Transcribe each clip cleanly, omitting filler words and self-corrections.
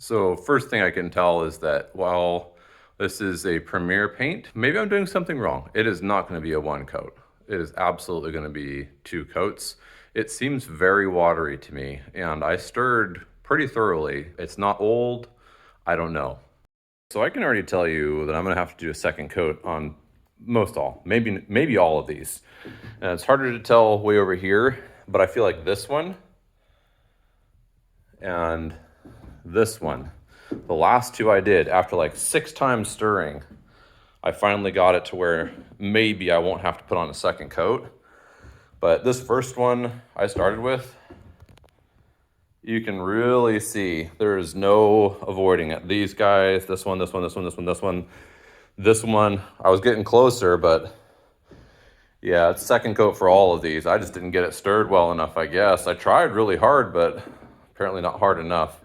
So first thing I can tell is that while this is a premier paint, maybe I'm doing something wrong. It is not going to be a one coat. It is absolutely going to be two coats. It seems very watery to me, and I stirred pretty thoroughly. It's not old. I don't know. So I can already tell you that I'm going to have to do a second coat on most all, maybe all of these. And it's harder to tell way over here, but I feel like this one and this one, the last two I did after like 6 times stirring, I finally got it to where maybe I won't have to put on a second coat. But this first one I started with, you can really see there is no avoiding it. These guys, this one, this one, this one, this one, this one, this one, I was getting closer, but yeah, it's second coat for all of these. I just didn't get it stirred well enough, I guess. I tried really hard, but apparently not hard enough.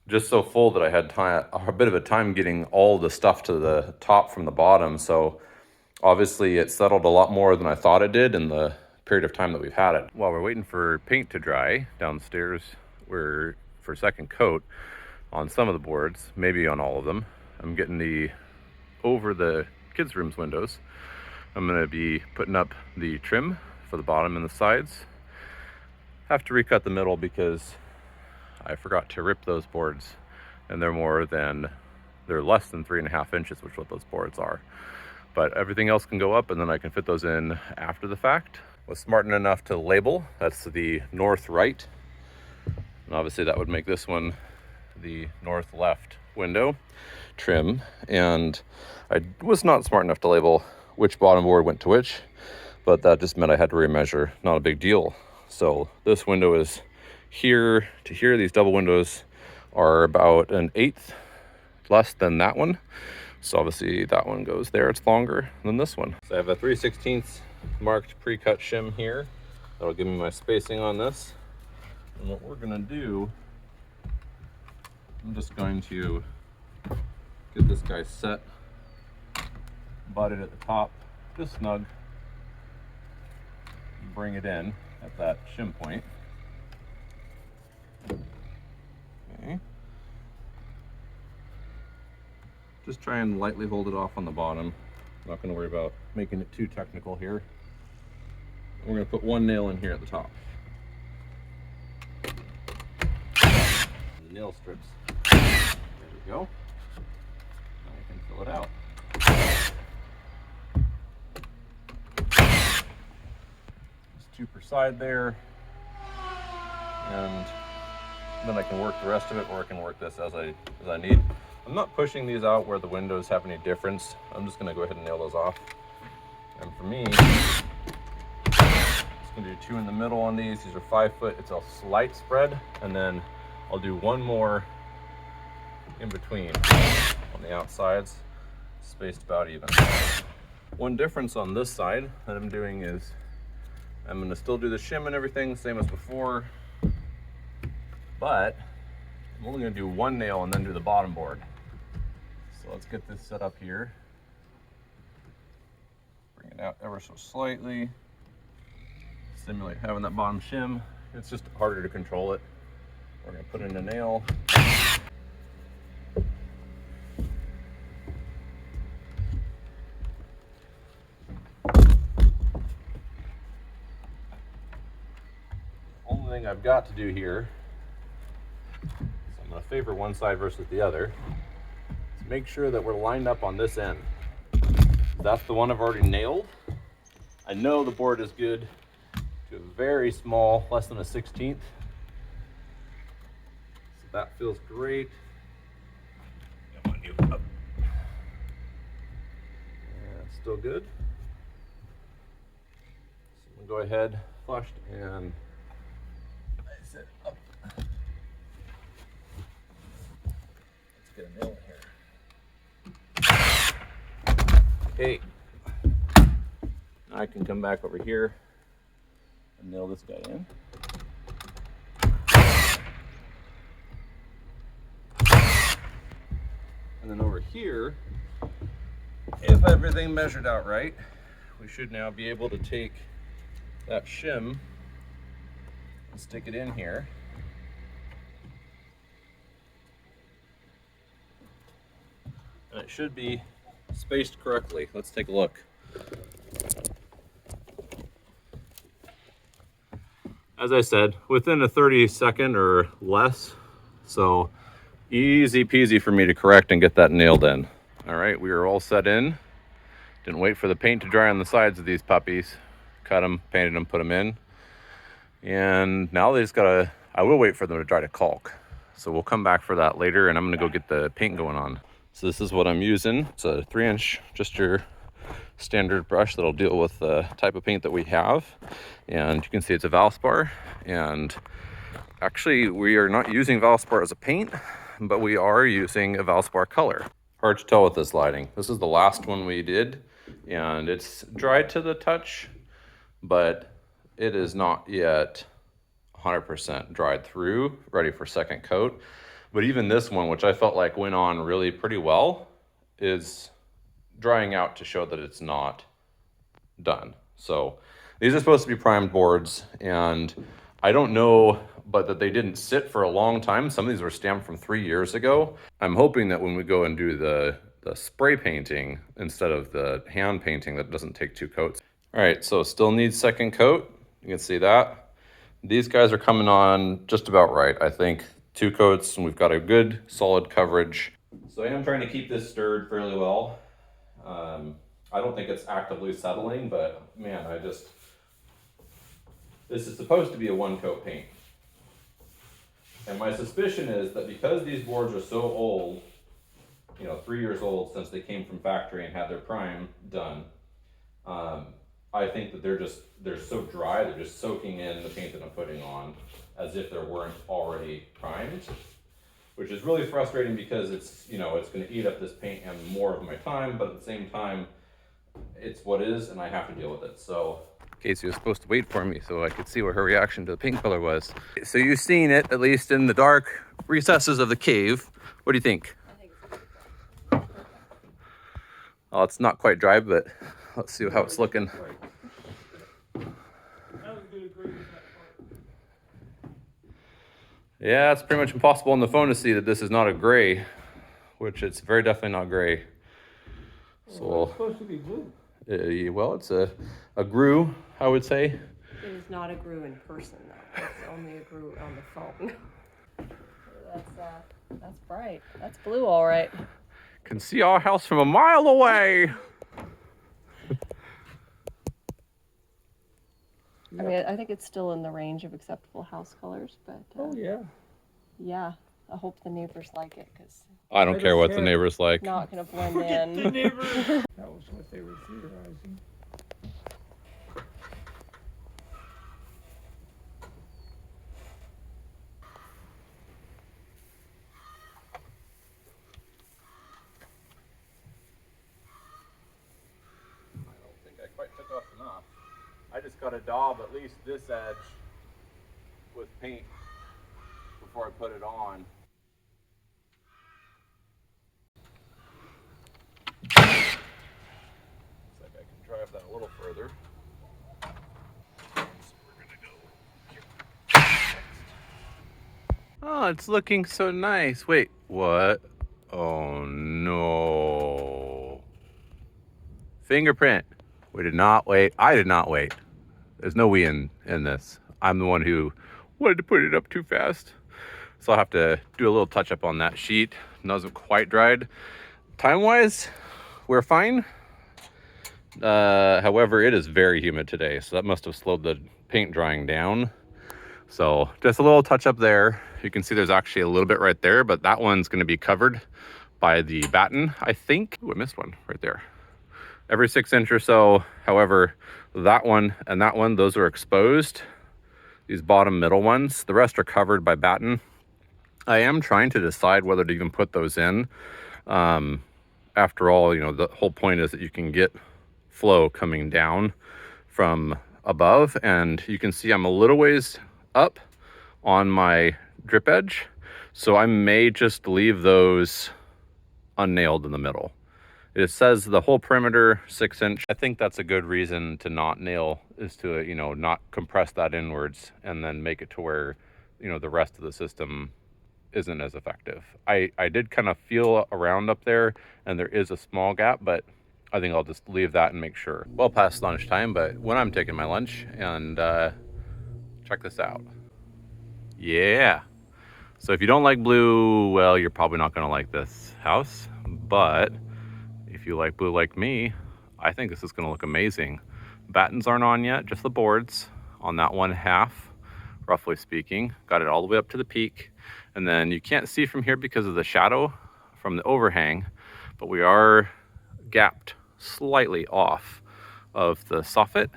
Just so full that I had a bit of a time getting all the stuff to the top from the bottom. So obviously it settled a lot more than I thought it did in the period of time that we've had it. While we're waiting for paint to dry downstairs, we're for second coat on some of the boards, maybe on all of them. I'm getting over the kids' rooms windows. I'm gonna be putting up the trim for the bottom and the sides. Have to recut the middle because I forgot to rip those boards, and they're less than 3.5 inches, which is what those boards are. But everything else can go up, and then I can fit those in after the fact. Was smart enough to label, that's the north right. And obviously that would make this one the north left window trim. And I was not smart enough to label which bottom board went to which, but that just meant I had to remeasure. Not a big deal. So this window is here to here. These double windows are about 1/8 less than that one. So obviously that one goes there. It's longer than this one. So I have a 3/16 marked pre-cut shim here. That'll give me my spacing on this. And what we're gonna do, I'm just going to get this guy set, butted at the top, just snug. Bring it in at that shim point. Okay. Just try and lightly hold it off on the bottom. I'm not going to worry about making it too technical here. We're going to put one nail in here at the top. The nail strips. There we go. Now I can fill it out. Just 2 per side there. And then I can work the rest of it, or I can work this as I need. I'm not pushing these out where the windows have any difference. I'm just gonna go ahead and nail those off. And for me, I'm just gonna do 2 in the middle on these. These are 5 foot. It's a slight spread, and then I'll do 1 more in between on the outsides, spaced about even. One difference on this side that I'm doing is I'm gonna still do the shim and everything, same as before, but I'm only gonna do 1 nail and then do the bottom board. So let's get this set up here. Bring it out ever so slightly. Simulate having that bottom shim. It's just harder to control it. We're gonna put in a nail. Only thing I've got to do here, so I'm gonna favor one side versus the other, is make sure that we're lined up on this end. That's the one I've already nailed. I know the board is good to a very small, less than a 1/16. So that feels great. Come on, you up. Yeah, still good. So I'm gonna go ahead, flushed, and place it up. Let's get a nail in here. Okay, I can come back over here and nail this guy in. And then over here, if everything measured out right, we should now be able to take that shim and stick it in here. and it should be spaced correctly. Let's take a look. As I said, within a 30-second or less, so easy peasy for me to correct and get that nailed in. All right, we are all set in. Didn't wait for the paint to dry on the sides of these puppies. Cut them, painted them, put them in. And now they just gotta, I will wait for them to dry to caulk. So we'll come back for that later, and I'm gonna go get the paint going on. So this is what I'm using. It's a 3-inch, just your standard brush that'll deal with the type of paint that we have. And you can see it's a Valspar. And actually we are not using Valspar as a paint, but we are using a Valspar color. Hard to tell with this lighting. This is the last one we did, and it's dry to the touch, but it is not yet 100% dried through, ready for second coat. But even this one, which I felt like went on really pretty well, is drying out to show that it's not done. So these are supposed to be primed boards, and I don't know, but that they didn't sit for a long time. Some of these were stamped from 3 years ago. I'm hoping that when we go and do the spray painting instead of the hand painting, that doesn't take 2 coats. All right, so still needs second coat. You can see that. These guys are coming on just about right. I think 2 coats, and we've got a good solid coverage. So I am trying to keep this stirred fairly well. I don't think it's actively settling, but man, this is supposed to be a 1-coat paint. And my suspicion is that because these boards are so old, 3 years old since they came from factory and had their prime done, I think that they're so dry, they're just soaking in the paint that I'm putting on as if there weren't already primed, which is really frustrating because it's going to eat up this paint and more of my time, but at the same time, it's what is, and I have to deal with it. So Casey was supposed to wait for me so I could see what her reaction to the paint color was. So you've seen it, at least in the dark recesses of the cave. What do you think? I think it's pretty cool. Well, it's not quite dry, but let's see how it's looking. Yeah, it's pretty much impossible on the phone to see that this is not a gray, which it's very definitely not gray. So well, it's supposed to be blue. Well, it's a grue, I would say. It is not a grue in person, though. It's only a grue on the phone. That's bright. That's blue, all right. Can see our house from a mile away. I mean, I think it's still in the range of acceptable house colors, but Oh, yeah. yeah, I hope the neighbors like it, because I don't care what the neighbors like. not going to blend The in. neighbor. That was what they were theorizing. I don't think I quite took off enough. I just got to daub at least this edge with paint before I put it on. Looks like I can drive that a little further. So we're gonna go here. Oh, it's looking so nice. Wait, what? Oh no. Fingerprint. We did not wait. I did not wait. There's no we in this. I'm the one who wanted to put it up too fast. So I'll have to do a little touch up on that sheet. It wasn't quite dried. Time-wise, we're fine. However, it is very humid today, so that must have slowed the paint drying down. So just a little touch up there. You can see there's actually a little bit right there, but that one's going to be covered by the Batten, I think. Ooh, I missed one right there. Every 6 inch or so. However, that one and that one, those are exposed. These bottom middle ones, the rest are covered by Batten. I am trying to decide whether to even put those in. After all, the whole point is that you can get flow coming down from above, and you can see I'm a little ways up on my drip edge, so I may just leave those unnailed in the middle. It says the whole perimeter 6 inch. I think that's a good reason to not nail, is to not compress that inwards and then make it to where the rest of the system isn't as effective. I did kind of feel around up there, and there is a small gap, but I think I'll just leave that and make sure. Well past lunchtime, but when I'm taking my lunch, and check this out. Yeah. So if you don't like blue, well, you're probably not gonna like this house, but if you like blue like me, I think this is gonna look amazing. Battens aren't on yet, just the boards on that one half, roughly speaking. Got it all the way up to the peak. And then you can't see from here because of the shadow from the overhang, but we are gapped slightly off of the soffit.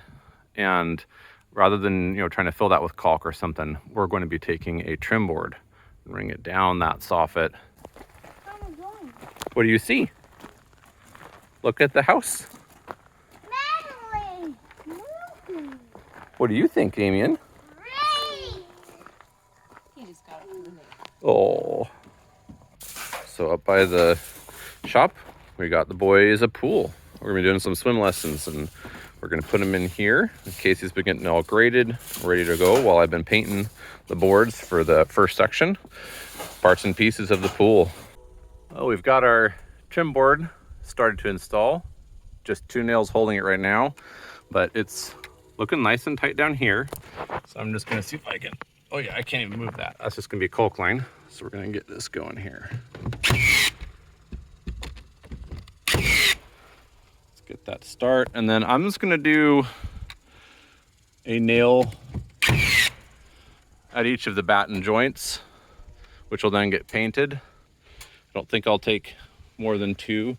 And rather than, trying to fill that with caulk or something, we're going to be taking a trim board, bring it down that soffit. What do you see? Look at the house. Madeline! What do you think, Damien? He just got it from the neighbor. Oh. So up by the shop, we got the boys a pool. We're gonna be doing some swim lessons, and we're gonna put him in here. Casey's been getting all graded, ready to go, while I've been painting the boards for the first section. Parts and pieces of the pool. Oh, we've got our trim board started to install. Just 2 nails holding it right now, but it's looking nice and tight down here. So I'm just gonna see if I can, oh yeah, I can't even move that. That's just gonna be a caulk line. So we're gonna get this going here. Let's get that start. And then I'm just gonna do a nail at each of the batten joints, which will then get painted. I don't think I'll take more than 2.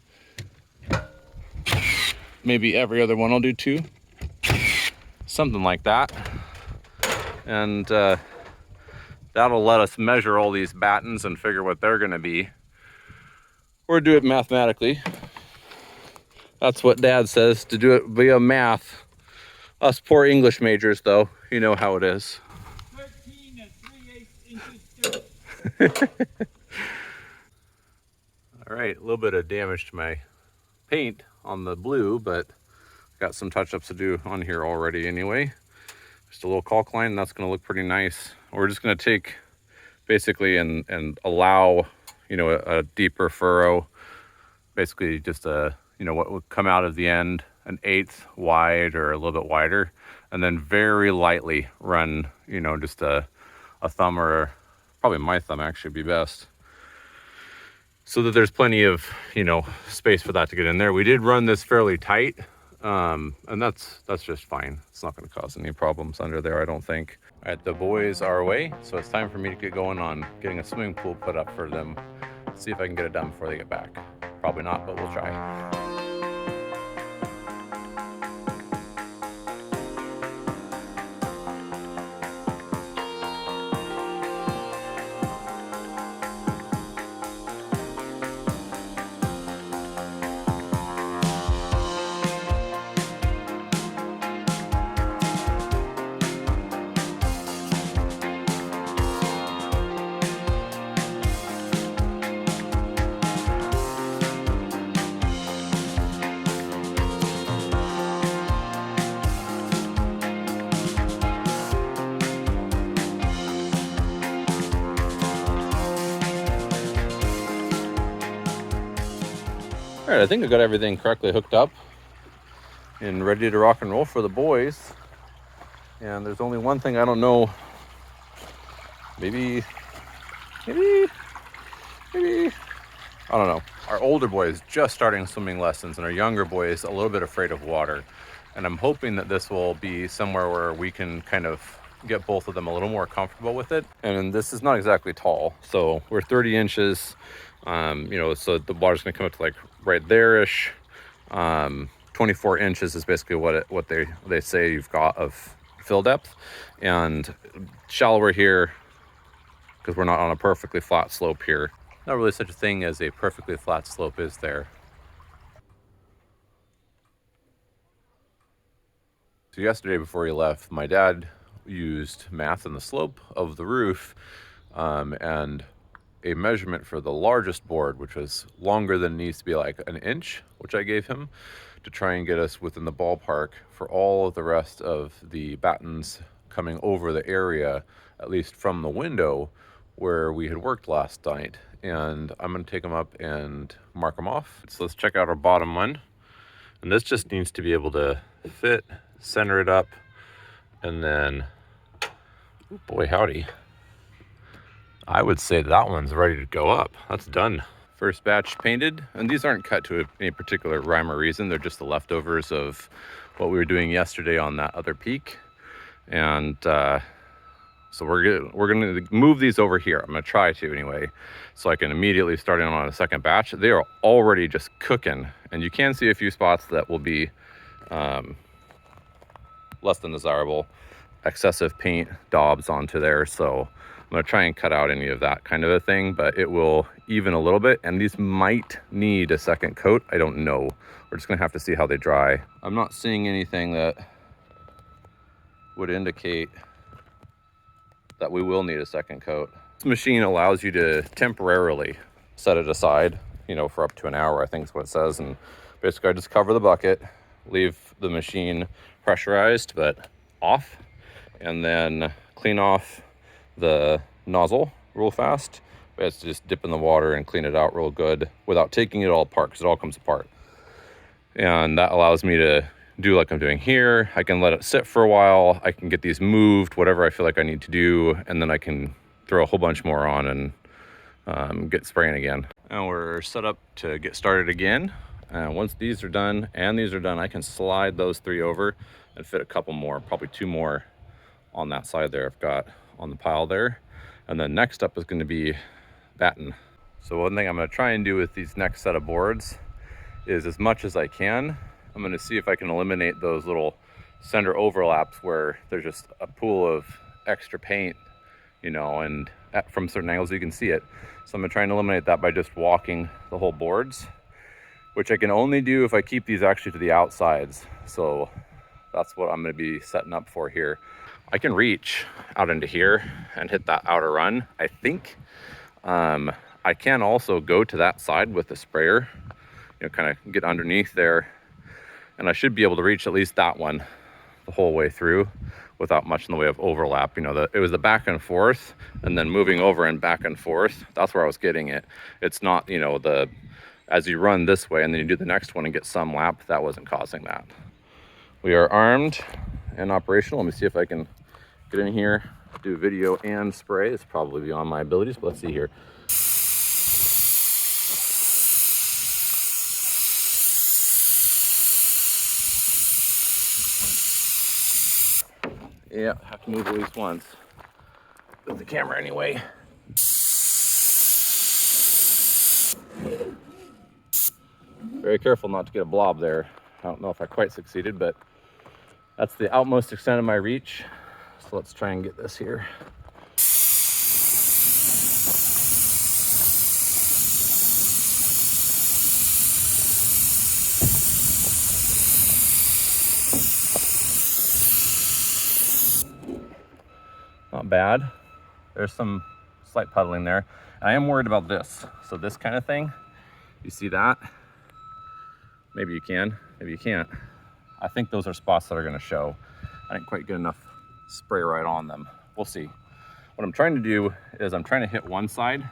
Maybe every other one I'll do 2. Something like that. And that'll let us measure all these battens and figure what they're gonna be. Or do it mathematically. That's what Dad says, to do it via math. Us poor English majors though, you know how it is. 13 3/8 inches thick. All right, a little bit of damage to my paint on the blue, but got some touch-ups to do on here already anyway. Just a little caulk line, that's gonna look pretty nice. We're just gonna take basically and allow, a deeper furrow, basically just what would come out of the end, an 1/8 wide or a little bit wider, and then very lightly run, just a thumb, or probably my thumb actually would be best, so that there's plenty of, space for that to get in there. We did run this fairly tight, and that's just fine. It's not going to cause any problems under there, I don't think. All right, the boys are away, so it's time for me to get going on getting a swimming pool put up for them. See if I can get it done before they get back. Probably not, but we'll try. All right, I think I got everything correctly hooked up and ready to rock and roll for the boys. And there's only one thing I don't know. Maybe, I don't know. Our older boy is just starting swimming lessons, and our younger boy is a little bit afraid of water. And I'm hoping that this will be somewhere where we can kind of get both of them a little more comfortable with it. And this is not exactly tall, so we're 30 inches. So the water's gonna come up to like right there-ish. 24 inches is basically what they say you've got of fill depth, and shallower here because we're not on a perfectly flat slope here. Not really such a thing as a perfectly flat slope, is there? So yesterday before he left, my dad used math on the slope of the roof, and a measurement for the largest board, which was longer than needs to be, like 1 inch, which I gave him to try and get us within the ballpark for all of the rest of the battens coming over the area, at least from the window, where we had worked last night, and I'm gonna take them up and mark them off. So let's check out our bottom one. And this just needs to be able to fit, center it up, and then, boy howdy, I would say that one's ready to go up. That's done. First batch painted, and these aren't cut to any particular rhyme or reason. They're just the leftovers of what we were doing yesterday on that other peak. And so we're gonna move these over here. I'm gonna try to anyway, so I can immediately start in on a second batch. They are already just cooking, and you can see a few spots that will be less than desirable. Excessive paint daubs onto there, so I'm gonna try and cut out any of that kind of a thing, but it will even a little bit, and these might need a second coat. I don't know. We're just gonna have to see how they dry. I'm not seeing anything that would indicate that we will need a second coat. This machine allows you to temporarily set it aside, you know, for up to an hour, I think is what it says. And basically I just cover the bucket, leave the machine pressurized but off, and then clean off the nozzle real fast. But it's just dip in the water and clean it out real good without taking it all apart, because it all comes apart. And that allows me to do like I'm doing here. I can let it sit for a while. I can get these moved, whatever I feel like I need to do, and then I can throw a whole bunch more on and get spraying again. And we're set up to get started again. And once these are done and these are done, I can slide those 3 over and fit a couple more, probably 2 more on that side there I've got on the pile there. And then next up is going to be Batten. So one thing I'm going to try and do with these next set of boards is, as much as I can, I'm going to see if I can eliminate those little center overlaps where there's just a pool of extra paint, you know, and from certain angles you can see it. So I'm going to try and eliminate that by just walking the whole boards, which I can only do if I keep these actually to the outsides. So that's what I'm going to be setting up for here. I can reach out into here and hit that outer run, I think. I can also go to that side with the sprayer, you know, kind of get underneath there, and I should be able to reach at least that one the whole way through without much in the way of overlap. You know, it was the back and forth and then moving over and back and forth. That's where I was getting it. It's not, you know, as you run this way and then you do the next one and get some lap, that wasn't causing that. We are armed and operational. Let me see if I can get in here, do video and spray. It's probably beyond my abilities, but let's see here. Yeah, have to move at least once with the camera anyway. Very careful not to get a blob there. I don't know if I quite succeeded, but that's the outmost extent of my reach. So let's try and get this here. Not bad. There's some slight puddling there. I am worried about this. So this kind of thing, you see that? Maybe you can, maybe you can't. I think those are spots that are gonna show. I didn't quite get enough spray right on them. We'll see. What I'm trying to do is I'm trying to hit one side.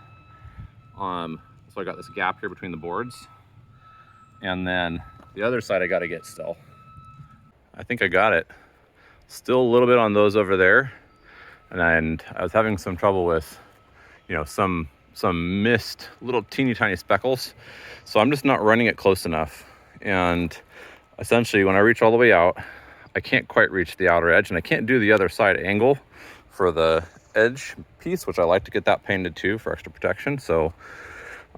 So I got this gap here between the boards. And then the other side I gotta get still. I think I got it. Still a little bit on those over there. And I was having some trouble with, you know, some missed little teeny tiny speckles. So I'm just not running it close enough. And essentially when I reach all the way out, I can't quite reach the outer edge, and I can't do the other side angle for the edge piece, which I like to get that painted too for extra protection. So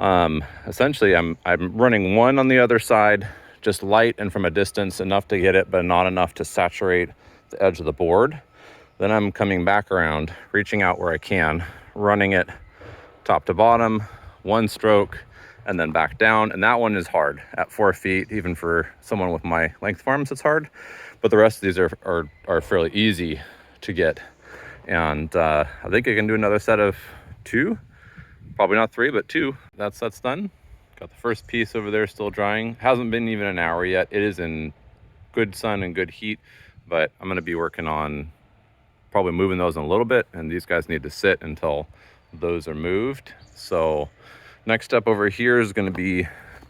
essentially I'm running one on the other side, just light and from a distance, enough to get it, but not enough to saturate the edge of the board. Then I'm coming back around, reaching out where I can, running it top to bottom, one stroke, and then back down. And that one is hard at 4 feet. Even for someone with my length of arms, it's hard. But the rest of these are fairly easy to get. And I think I can do another set of 2, probably not 3, but 2. That's done. Got the first piece over there still drying. Hasn't been even an hour yet. It is in good sun and good heat, but I'm gonna be working on probably moving those in a little bit, and these guys need to sit until those are moved. So next step over here is going to be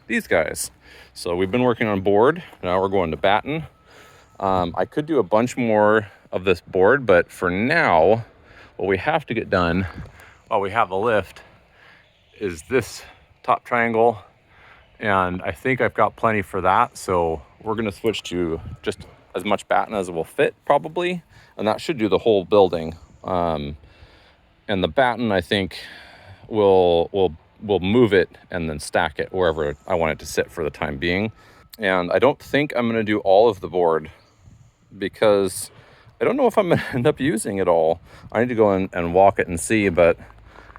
these guys. So we've been working on board. Now we're going to batten. I could do a bunch more of this board, but for now, what we have to get done while we have the lift is this top triangle. And I think I've got plenty for that. So we're going to switch to just as much batten as will fit probably. And that should do the whole building. And the batten, I think, will move it and then stack it wherever I want it to sit for the time being. And I don't think I'm going to do all of the board because I don't know if I'm going to end up using it all. I need to go in and walk it and see, but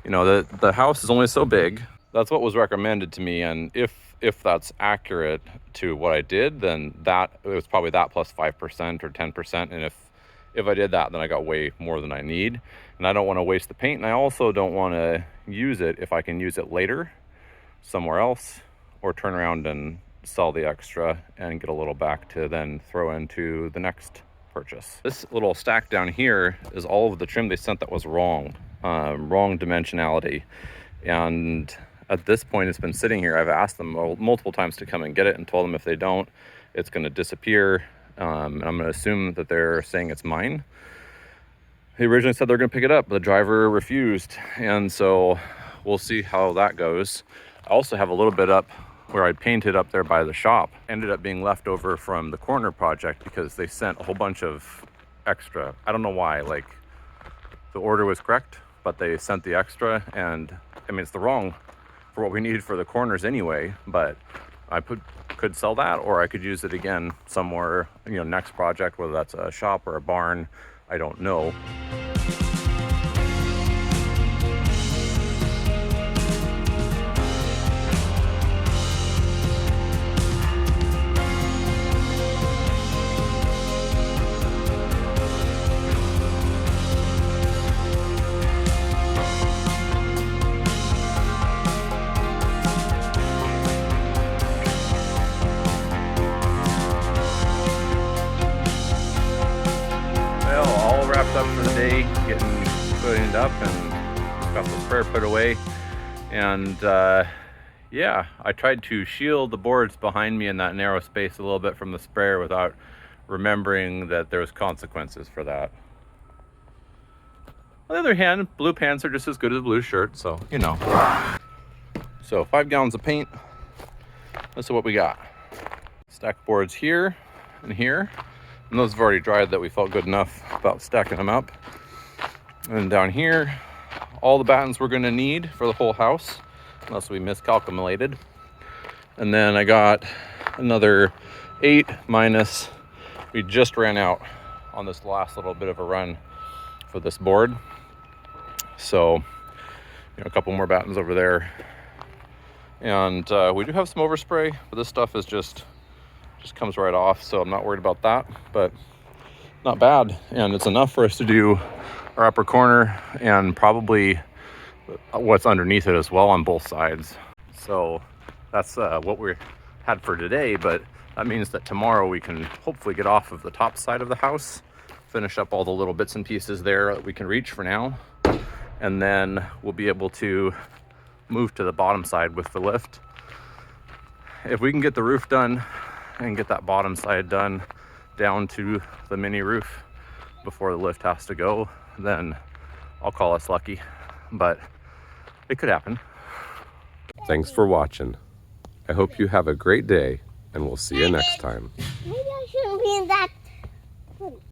you know, the house is only so big. That's what was recommended to me, and if that's accurate to what I did, then that it was probably that plus 5% or 10%. And if I did that, then I got way more than I need, and I don't want to waste the paint, and I also don't want to use it if I can use it later somewhere else, or turn around and sell the extra and get a little back to then throw into the next purchase. This little stack down here is all of the trim they sent that was wrong dimensionality, and at this point it's been sitting here. I've asked them multiple times to come and get it and told them if they don't, it's going to disappear, and I'm going to assume that they're saying it's mine. They originally said they're going to pick it up, but the driver refused, and so we'll see how that goes. I also have a little bit up where I painted up there by the shop. Ended up being left over from the corner project because they sent a whole bunch of extra. I don't know why, like the order was correct, but they sent the extra, and I mean, it's the wrong for what we needed for the corners anyway, but I could sell that, or I could use it again somewhere, you know, next project, whether that's a shop or a barn, I don't know. Wrapped up for the day, getting cleaned up and got the sprayer put away. And yeah, I tried to shield the boards behind me in that narrow space a little bit from the sprayer without remembering that there's consequences for that. On the other hand, blue pants are just as good as blue shirts, so you know. So 5 gallons of paint. This is what we got. Stack boards here and here. And those have already dried that we felt good enough about stacking them up. And down here, all the battens we're gonna need for the whole house, unless we miscalculated. And then I got another 8 minus, we just ran out on this last little bit of a run for this board. So, you know, a couple more battens over there. And we do have some overspray, but this stuff is just comes right off, so I'm not worried about that, but not bad. And it's enough for us to do our upper corner and probably what's underneath it as well on both sides. So that's what we had for today, but that means that tomorrow we can hopefully get off of the top side of the house, finish up all the little bits and pieces there that we can reach for now, and then we'll be able to move to the bottom side with the lift. If we can get the roof done and get that bottom side done down to the mini roof before the lift has to go, then I'll call us lucky, but it could happen. Thanks for watching. I hope you have a great day, and we'll see you next time. Maybe I shouldn't be in that